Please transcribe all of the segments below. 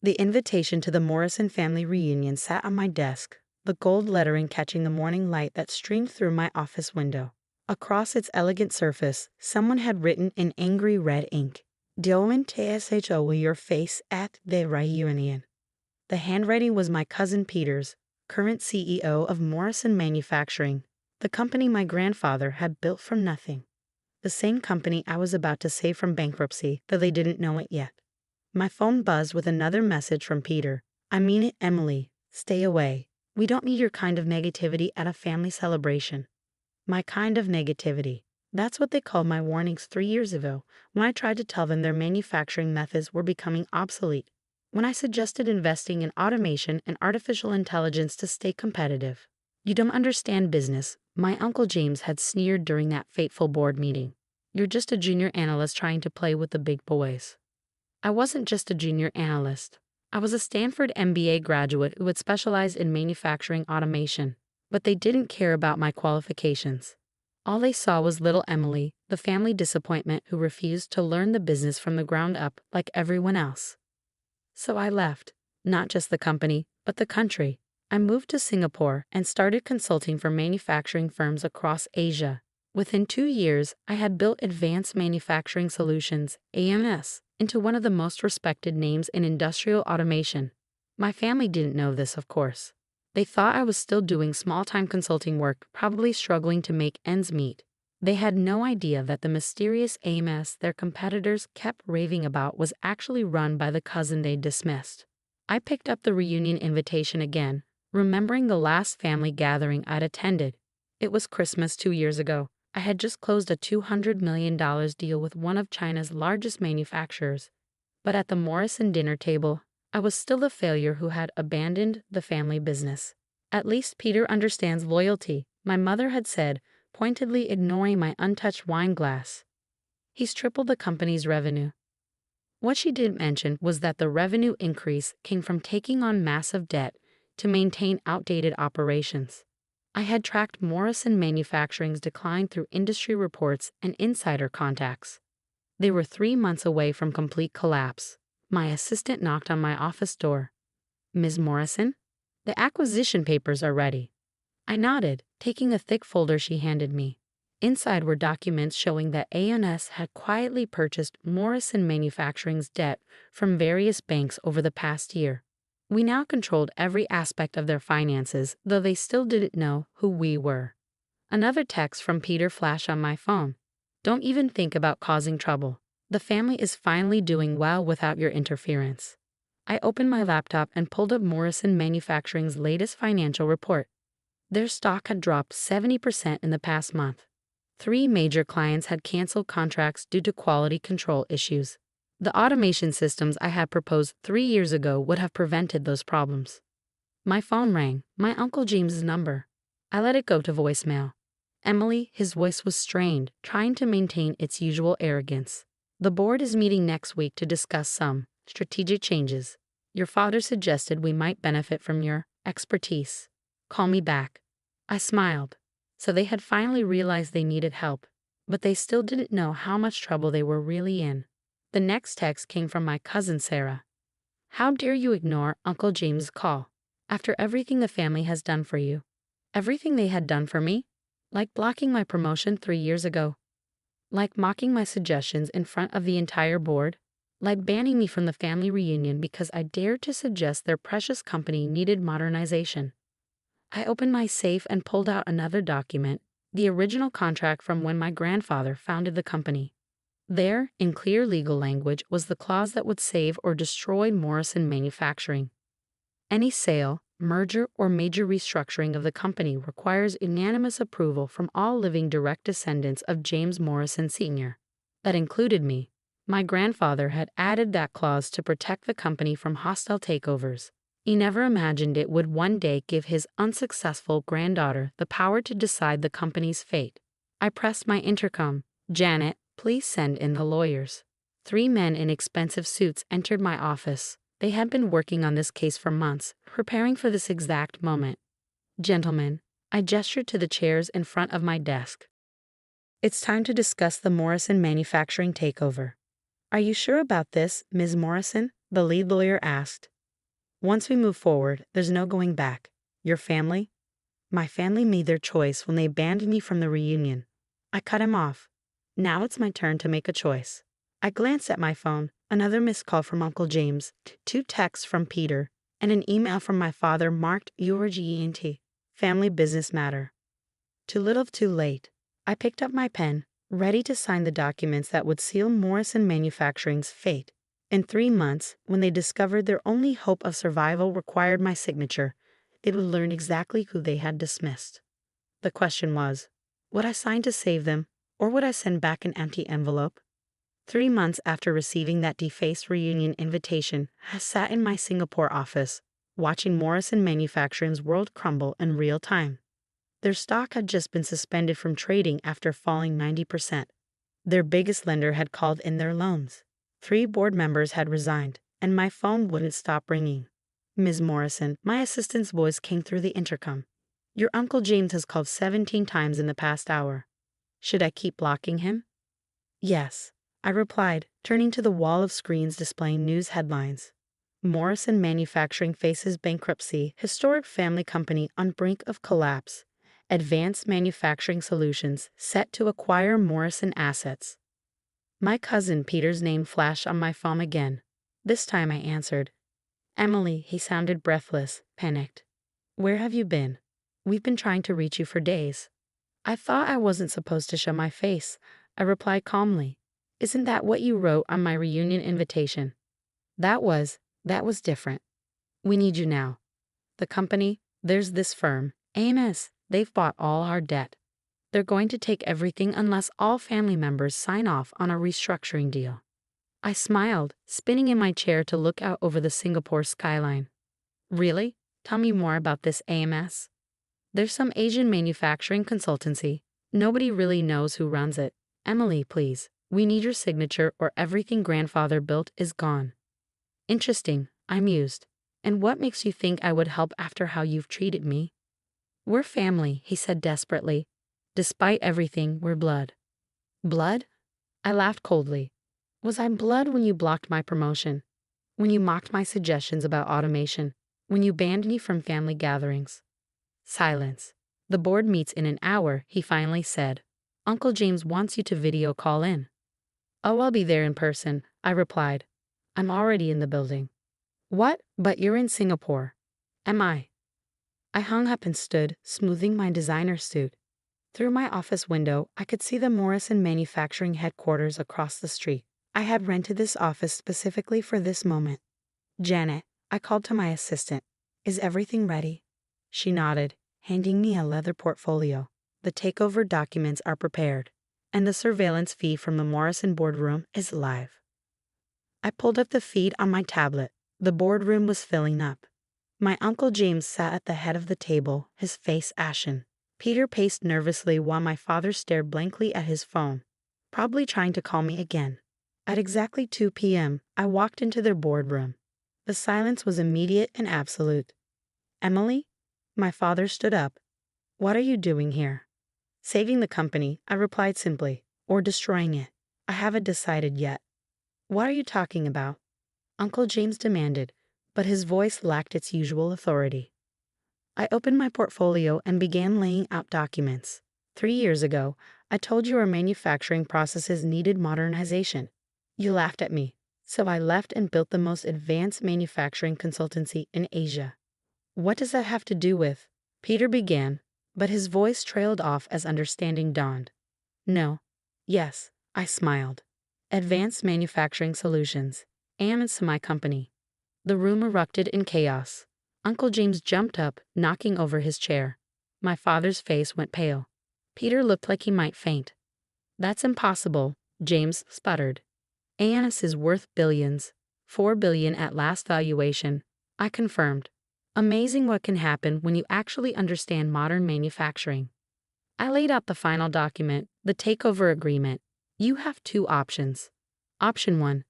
The invitation to the Morrison family reunion sat on my desk, the gold lettering catching the morning light that streamed through my office window. Across its elegant surface, someone had written in angry red ink, "Doin TSHO with your face at the reunion." The handwriting was my cousin Peter's, current CEO of Morrison Manufacturing, the company my grandfather had built from nothing. The same company I was about to save from bankruptcy, though they didn't know it yet. My phone buzzed with another message from Peter. "I mean it, Emily. Stay away. We don't need your kind of negativity at a family celebration." My kind of negativity. That's what they called my warnings 3 years ago, when I tried to tell them their manufacturing methods were becoming obsolete, when I suggested investing in automation and artificial intelligence to stay competitive. "You don't understand business," my Uncle James had sneered during that fateful board meeting. "You're just a junior analyst trying to play with the big boys." I wasn't just a junior analyst. I was a Stanford MBA graduate who had specialized in manufacturing automation, but they didn't care about my qualifications. All they saw was little Emily, the family disappointment who refused to learn the business from the ground up like everyone else. So I left, not just the company, but the country. I moved to Singapore and started consulting for manufacturing firms across Asia. Within 2 years, I had built Advanced Manufacturing Solutions, AMS, into one of the most respected names in industrial automation. My family didn't know this, of course. They thought I was still doing small-time consulting work, probably struggling to make ends meet. They had no idea that the mysterious AMS their competitors kept raving about was actually run by the cousin they'd dismissed. I picked up the reunion invitation again, remembering the last family gathering I'd attended. It was Christmas 2 years ago. I had just closed a $200 million deal with one of China's largest manufacturers. But at the Morrison dinner table, I was still a failure who had abandoned the family business. "At least Peter understands loyalty," my mother had said, pointedly ignoring my untouched wine glass. "He's tripled the company's revenue." What she didn't mention was that the revenue increase came from taking on massive debt to maintain outdated operations. I had tracked Morrison Manufacturing's decline through industry reports and insider contacts. They were 3 months away from complete collapse. My assistant knocked on my office door. "Ms. Morrison? The acquisition papers are ready." I nodded, taking a thick folder she handed me. Inside were documents showing that ANS had quietly purchased Morrison Manufacturing's debt from various banks over the past year. We now controlled every aspect of their finances, though they still didn't know who we were. Another text from Peter flashed on my phone. "Don't even think about causing trouble. The family is finally doing well without your interference." I opened my laptop and pulled up Morrison Manufacturing's latest financial report. Their stock had dropped 70% in the past month. 3 major clients had canceled contracts due to quality control issues. The automation systems I had proposed 3 years ago would have prevented those problems. My phone rang, my Uncle James's number. I let it go to voicemail. "Emily," his voice was strained, trying to maintain its usual arrogance. "The board is meeting next week to discuss some strategic changes. Your father suggested we might benefit from your expertise. Call me back." I smiled. So they had finally realized they needed help, but they still didn't know how much trouble they were really in. The next text came from my cousin Sarah. "How dare you ignore Uncle James's call, after everything the family has done for you?" Everything they had done for me? Like blocking my promotion 3 years ago. Like mocking my suggestions in front of the entire board. Like banning me from the family reunion because I dared to suggest their precious company needed modernization. I opened my safe and pulled out another document, the original contract from when my grandfather founded the company. There, in clear legal language, was the clause that would save or destroy Morrison Manufacturing. Any sale, merger, or major restructuring of the company requires unanimous approval from all living direct descendants of James Morrison Sr. That included me. My grandfather had added that clause to protect the company from hostile takeovers. He never imagined it would one day give his unsuccessful granddaughter the power to decide the company's fate. I pressed my intercom. "Janet, please send in the lawyers." 3 men in expensive suits entered my office. They had been working on this case for months, preparing for this exact moment. "Gentlemen," I gestured to the chairs in front of my desk. "It's time to discuss the Morrison Manufacturing takeover." "Are you sure about this, Ms. Morrison?" the lead lawyer asked. Once we move forward, there's no going back. Your family? My family made their choice when they banned me from the reunion. I cut him off. Now it's my turn to make a choice. I glanced at my phone, another missed call from Uncle James, two texts from Peter, and an email from my father marked urgent. Family business matter. Too little too late. I picked up my pen, ready to sign the documents that would seal Morrison Manufacturing's fate. In 3 months, when they discovered their only hope of survival required my signature, they would learn exactly who they had dismissed. The question was, would I sign to save them, or would I send back an empty envelope? 3 months after receiving that defaced reunion invitation, I sat in my Singapore office, watching Morrison Manufacturing's world crumble in real time. Their stock had just been suspended from trading after falling 90%. Their biggest lender had called in their loans. 3 board members had resigned, and my phone wouldn't stop ringing. Ms. Morrison, my assistant's voice came through the intercom. Your Uncle James has called 17 times in the past hour. Should I keep blocking him? Yes, I replied, turning to the wall of screens displaying news headlines. Morrison Manufacturing faces bankruptcy, historic family company on brink of collapse. Advanced Manufacturing Solutions set to acquire Morrison assets. My cousin Peter's name flashed on my phone again. This time I answered. Emily, he sounded breathless, panicked. Where have you been? We've been trying to reach you for days. I thought I wasn't supposed to show my face, I replied calmly. Isn't that what you wrote on my reunion invitation? That was different. We need you now. The company, there's this firm, AMS, they've bought all our debt. They're going to take everything unless all family members sign off on a restructuring deal. I smiled, spinning in my chair to look out over the Singapore skyline. Really? Tell me more about this AMS. There's some Asian manufacturing consultancy. Nobody really knows who runs it. Emily, please, we need your signature or everything grandfather built is gone. Interesting, I mused. And what makes you think I would help after how you've treated me? We're family, he said desperately. Despite everything, we're blood. Blood? I laughed coldly. Was I blood when you blocked my promotion? When you mocked my suggestions about automation? When you banned me from family gatherings? Silence. The board meets in an hour, he finally said. Uncle James wants you to video call in. Oh, I'll be there in person, I replied. I'm already in the building. What? But you're in Singapore. Am I? I hung up and stood, smoothing my designer suit. Through my office window, I could see the Morrison Manufacturing headquarters across the street. I had rented this office specifically for this moment. Janet, I called to my assistant. Is everything ready? She nodded, handing me a leather portfolio. The takeover documents are prepared, and the surveillance feed from the Morrison boardroom is live. I pulled up the feed on my tablet. The boardroom was filling up. My Uncle James sat at the head of the table, his face ashen. Peter paced nervously while my father stared blankly at his phone, probably trying to call me again. At exactly 2 p.m., I walked into their boardroom. The silence was immediate and absolute. Emily? My father stood up. What are you doing here? Saving the company, I replied simply, or destroying it. I haven't decided yet. What are you talking about? Uncle James demanded, but his voice lacked its usual authority. I opened my portfolio and began laying out documents. 3 years ago, I told you our manufacturing processes needed modernization. You laughed at me, so I left and built the most advanced manufacturing consultancy in Asia. What does that have to do with? Peter began, but his voice trailed off as understanding dawned. No. Yes, I smiled. Advanced Manufacturing Solutions. AMS my company. The room erupted in chaos. Uncle James jumped up, knocking over his chair. My father's face went pale. Peter looked like he might faint. That's impossible, James sputtered. AMS is worth billions. 4 billion at last valuation, I confirmed. Amazing what can happen when you actually understand modern manufacturing. I laid out the final document, the takeover agreement. You have 2 options. Option 1.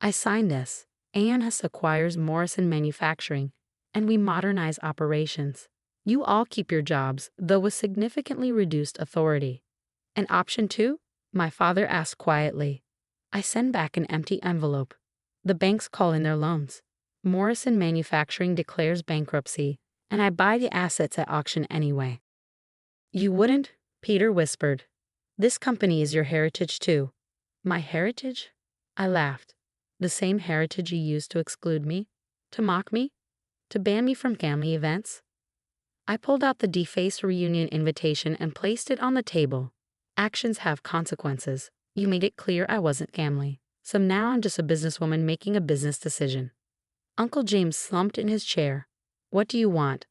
I sign this. AMS acquires Morrison Manufacturing, and we modernize operations. You all keep your jobs, though with significantly reduced authority. And option 2? My father asked quietly. I send back an empty envelope. The banks call in their loans. Morrison Manufacturing declares bankruptcy, and I buy the assets at auction anyway. You wouldn't? Peter whispered. This company is your heritage too. My heritage? I laughed. The same heritage you used to exclude me? To mock me? To ban me from family events? I pulled out the defaced reunion invitation and placed it on the table. Actions have consequences. You made it clear I wasn't family. So now I'm just a businesswoman making a business decision. Uncle James slumped in his chair. What do you want?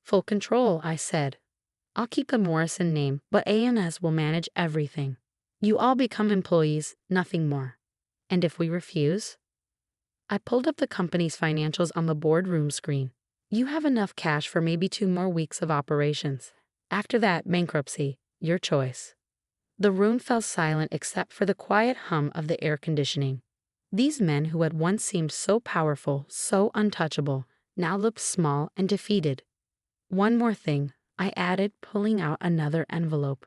Full control, I said. I'll keep the Morrison name, but A&S will manage everything. You all become employees, nothing more. And if we refuse? I pulled up the company's financials on the boardroom screen. You have enough cash for maybe 2 more weeks of operations. After that, bankruptcy, your choice. The room fell silent except for the quiet hum of the air conditioning. These men who had once seemed so powerful, so untouchable, now looked small and defeated. One more thing, I added, pulling out another envelope.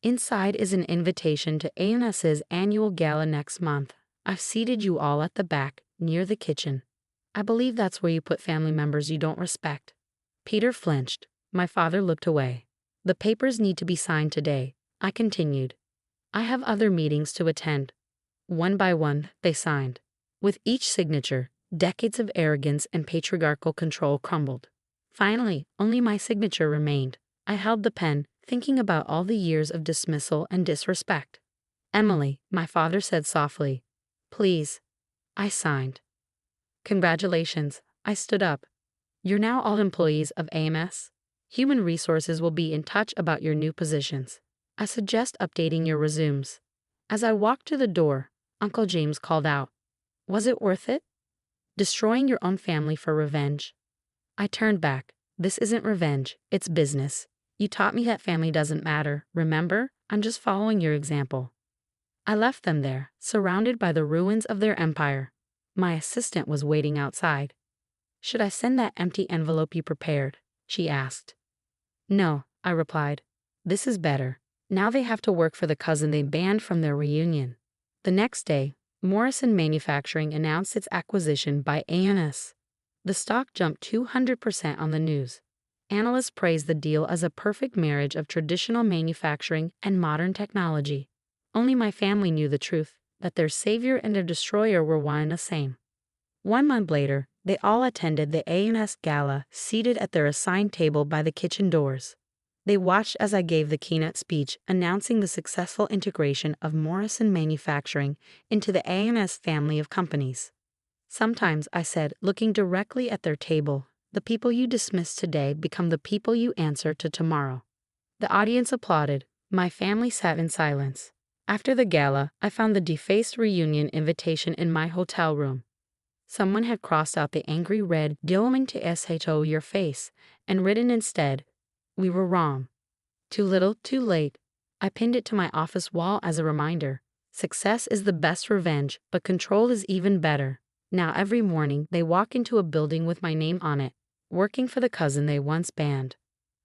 Inside is an invitation to A&S's annual gala next month. I've seated you all at the back, near the kitchen. I believe that's where you put family members you don't respect. Peter flinched. My father looked away. The papers need to be signed today, I continued. I have other meetings to attend. One by one, they signed. With each signature, decades of arrogance and patriarchal control crumbled. Finally, only my signature remained. I held the pen, thinking about all the years of dismissal and disrespect. Emily, my father said softly. Please. I signed. Congratulations, I stood up. You're now all employees of AMS. Human Resources will be in touch about your new positions. I suggest updating your resumes. As I walked to the door, Uncle James called out. Was it worth it? Destroying your own family for revenge? I turned back. This isn't revenge, it's business. You taught me that family doesn't matter, remember? I'm just following your example. I left them there, surrounded by the ruins of their empire. My assistant was waiting outside. Should I send that empty envelope you prepared? She asked. No, I replied. This is better. Now they have to work for the cousin they banned from their reunion. The next day, Morrison Manufacturing announced its acquisition by A&S. The stock jumped 200% on the news. Analysts praised the deal as a perfect marriage of traditional manufacturing and modern technology. Only my family knew the truth, that their savior and their destroyer were one and the same. 1 month later, they all attended the A&S gala, seated at their assigned table by the kitchen doors. They watched as I gave the keynote speech announcing the successful integration of Morrison Manufacturing into the A&S family of companies. Sometimes, I said, looking directly at their table, the people you dismiss today become the people you answer to tomorrow. The audience applauded. My family sat in silence. After the gala, I found the defaced reunion invitation in my hotel room. Someone had crossed out the angry red "Gleaming to SHO your face" and written instead, "We were wrong." Too little, too late. I pinned it to my office wall as a reminder. Success is the best revenge, but control is even better. Now every morning they walk into a building with my name on it, working for the cousin they once banned.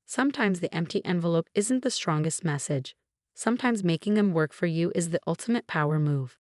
Sometimes the empty envelope isn't the strongest message. Sometimes making them work for you is the ultimate power move.